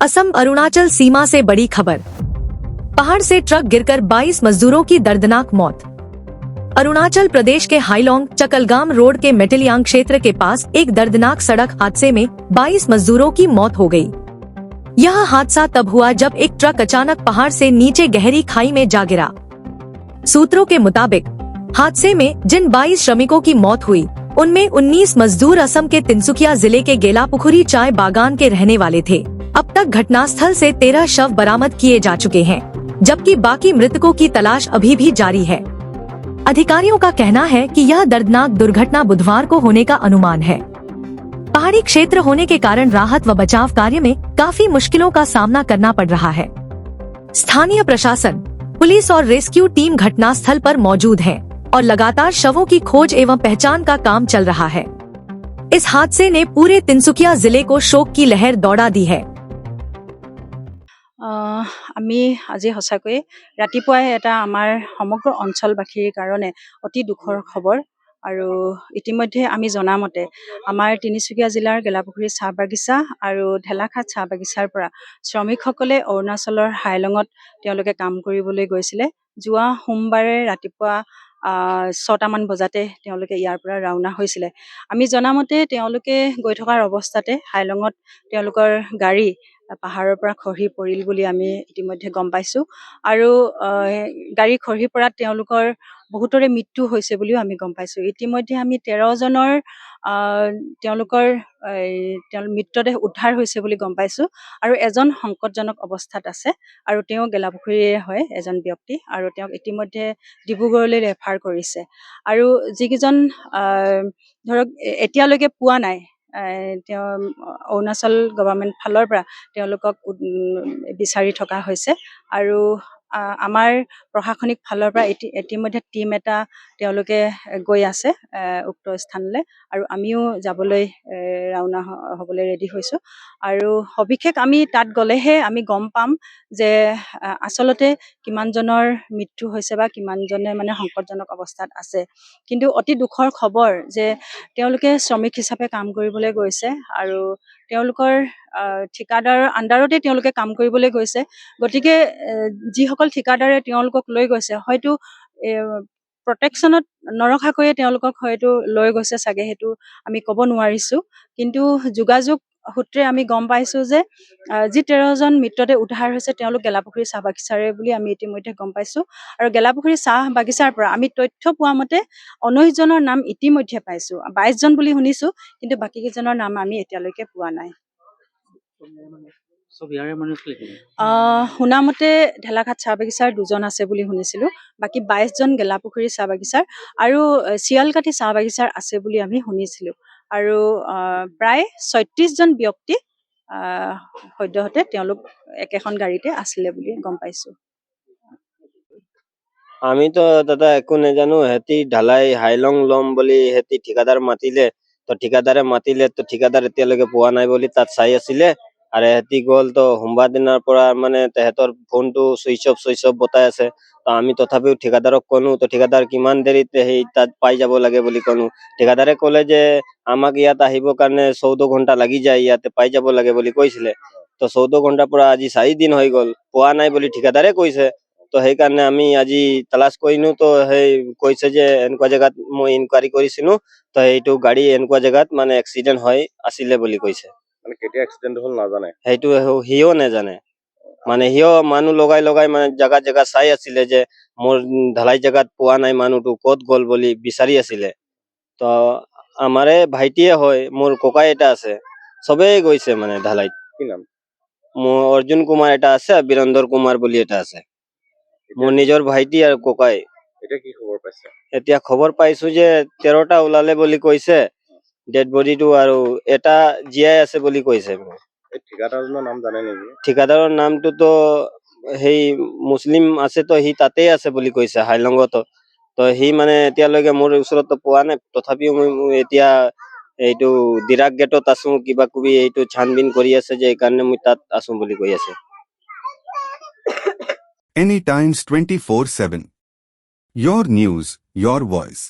असम अरुणाचल सीमा से बड़ी खबर। पहाड़ से ट्रक गिरकर 22 मजदूरों की दर्दनाक मौत। अरुणाचल प्रदेश के हाइलोंग चकलगाम रोड के मेटिलियांग क्षेत्र के पास एक दर्दनाक सड़क हादसे में 22 मजदूरों की मौत हो गई। यह हादसा तब हुआ जब एक ट्रक अचानक पहाड़ से नीचे गहरी खाई में जा गिरा। सूत्रों के मुताबिक हादसे में जिन 22 श्रमिकों की मौत हुई, उनमें 19 मजदूर असम के तिनसुकिया जिले के गेलापुखुरी चाय बागान के रहने वाले थे। अब तक घटनास्थल से 13 शव बरामद किए जा चुके हैं, जबकि बाकी मृतकों की तलाश अभी भी जारी है। अधिकारियों का कहना है कि यह दर्दनाक दुर्घटना बुधवार को होने का अनुमान है। पहाड़ी क्षेत्र होने के कारण राहत व बचाव कार्य में काफी मुश्किलों का सामना करना पड़ रहा है। स्थानीय प्रशासन, पुलिस और रेस्क्यू टीम घटनास्थल पर मौजूद है और लगातार शवों की खोज एवं पहचान का काम चल रहा है। इस हादसे ने पूरे तिनसुकिया जिले को शोक की लहर दौड़ा दी है। আমি আজি সঁচাকৈ ৰাতিপুৱাই এটা আমাৰ সমগ্ৰ অঞ্চলবাসীৰ কাৰণে অতি দুখৰ খবৰ। আৰু ইতিমধ্যে আমি জনামতে আমাৰ তিনিচুকীয়া জিলাৰ গেলাপুখুৰী চাহ বাগিচা আৰু ঢেলাখাট চাহ বাগিচাৰ পৰা শ্ৰমিকসকলে অৰুণাচলৰ হাইলঙত তেওঁলোকে কাম কৰিবলৈ গৈছিলে। যোৱা সোমবাৰে ৰাতিপুৱা 6টামান বজাতে তেওঁলোকে ইয়াৰ পৰা ৰাওনা হৈছিলে। আমি জনামতে তেওঁলোকে গৈ থকাৰ অৱস্থাতে হাইলঙত তেওঁলোকৰ গাড়ী পাহাৰৰ পৰা খহি পৰিল বুলি আমি ইতিমধ্যে গম পাইছোঁ। আৰু গাড়ী খহি পৰাত তেওঁলোকৰ বহুতৰে মৃত্যু হৈছে বুলিও আমি গম পাইছোঁ। ইতিমধ্যে আমি 13জনৰ তেওঁলোকৰ মৃতদেহ উদ্ধাৰ হৈছে বুলি গম পাইছোঁ। আৰু এজন সংকটজনক অৱস্থাত আছে আৰু তেওঁ গেলাপুখুৰীৰে হয় এজন ব্যক্তি, আৰু তেওঁক ইতিমধ্যে ডিব্ৰুগড়লৈ ৰেফাৰ কৰিছে। আৰু যিকেইজন ধৰক এতিয়ালৈকে পোৱা নাই, তেওঁ অৰুণাচল গভৰ্ণমেণ্ট ফালৰ পৰা তেওঁলোকক বিচাৰি থকা হৈছে। আৰু আমাৰ প্ৰশাসনিক ফালৰ পৰা ইতিমধ্যে টিম এটা তেওঁলোকে গৈ আছে উক্ত স্থানলৈ, আৰু আমিও যাবলৈ ৰাওনা হ'বলৈ ৰেডি হৈছোঁ। আৰু সবিশেষ আমি তাত গ'লেহে আমি গম পাম যে আচলতে কিমানজনৰ মৃত্যু হৈছে বা কিমানজনে মানে সংকটজনক অৱস্থাত আছে। কিন্তু অতি দুখৰ খবৰ যে তেওঁলোকে শ্ৰমিক হিচাপে কাম কৰিবলৈ গৈছে আৰু তেওঁলোকৰ ঠিকাদাৰৰ আণ্ডাৰতে তেওঁলোকে কাম কৰিবলৈ গৈছে। গতিকে যিসকল ঠিকাদাৰে তেওঁলোকক লৈ গৈছে, হয়তো প্ৰটেকশ্যনত নৰখাকৈয়ে তেওঁলোকক হয়তো লৈ গৈছে চাগে, সেইটো আমি ক'ব নোৱাৰিছোঁ। কিন্তু যোগাযোগ সূত্ৰে আমি গম পাইছোঁ যে যি 13জন মৃতদেহ উদ্ধাৰ হৈছে তেওঁলোক গেলাপুখুৰী চাহ বাগিচাৰে বুলি আমি ইতিমধ্যে গম পাইছোঁ। আৰু গেলাপুখুৰী চাহ বাগিচাৰ পৰা আমি তথ্য পোৱা মতে 19জনৰ নাম ইতিমধ্যে পাইছোঁ। 22জন বুলি শুনিছোঁ, কিন্তু বাকী কেইজনৰ নাম আমি এতিয়ালৈকে পোৱা নাই। শুনামতে ঢেলাখাট চাহ বাগিচাৰ 2জন আছে বুলি শুনিছিলোঁ, বাকী 22জন গেলাপুখুৰী চাহ বাগিচাৰ আৰু শিয়ালকাঠি চাহ বাগিচাৰ আছে বুলি আমি শুনিছিলোঁ। আৰু প্ৰায় 36জন ব্যক্তি সদ্যহতে তেওঁলোক একেখন গাড়ীতে আছিলে বুলি গম পাইছোঁ। আমি তো দাদা একো নাজানো। হেতি ঢালাই হাইলং লম বুলি হেতি ঠিকাদাৰ মাতিলে, তো ঠিকাদাৰে মাতিলে তো ঠিকাদাৰ এতিয়ালৈকে পোৱা নাই বুলি তাত চাই আছিলে। আৰু হেতি গ'ল তো সোমবাৰ দিনাৰ পৰা মানে তেহেঁতৰ ফোনটো চুইচ অফ বতাই আছে। তো আমি তথাপিও ঠিকাদাৰক ক'লো, তো ঠিকাদাৰ কিমান দেৰিত সেই তাত পাই যাব লাগে বুলি ক'লো। ঠিকাদাৰে ক'লে যে আমাক ইয়াত আহিবৰ কাৰণে 14 ঘণ্টা লাগি যায়, ইয়াতে পাই যাব লাগে বুলি কৈছিলে। তো 14 ঘণ্টাৰ পৰা আজি 4 দিন হৈ গ'ল, পোৱা নাই বুলি ঠিকাদাৰে কৈছে। তো সেইকাৰণে আমি আজি তালাশ কৰিলো। তো সেই কৈছে যে এনেকুৱা জেগাত মই ইনকুৱাৰী কৰিছিলো, তো এইটো গাড়ী এনেকুৱা জেগাত মানে এক্সিডেণ্ট হৈ আছিলে বুলি কৈছে। মানে কেতিয়া এক্সিডেণ্ট হ'ল নাজানে, সেইটো সিও নাজানে। মানে সিও মানুহ লগাই মানে জেগা চাই আছিলে যে মোৰ ঢালাই জেগাত পোৱা নাই, মানুহটো ক'ত গ'ল বুলি বিচাৰি আছিলে। তো আমাৰে ভাইটিয়ে হয়, মোৰ ককাই এটা আছে, চবেই গৈছে মানে ঢালাইত। কি নাম? মোৰ অৰ্জুন কুমাৰ এটা আছে, বীৰেন্দ্ৰ কুমাৰ বুলি এটা আছে। মোৰ নিজৰ ভাইটি আৰু ককাই। এতিয়া কি খবৰ পাইছে? এতিয়া খবৰ পাইছো যে 13টা ওলালে বুলি কৈছে ডেড বডিটো, আৰু এটা জীয়াই আছে বুলি কৈছে। এই ঠিকাদাৰজনৰ নাম জানে নেকি? ঠিকাদাৰৰ নামটোতো সেই মুছলিম আছে, তো সি তাতেই আছে বুলি কৈছে হাইলঙত। তো সি মানে এতিয়ালৈকে মোৰ ওচৰতো পোৱা নাই। তথাপিও মই এতিয়া এইটো দিৰাক গেটত আছো, কিবা কিবি এইটো ছানবিন কৰি আছে যে এইকাৰণে মই তাত আছো বুলি কৈ আছে। Any Times 24/7. Your news, your voice.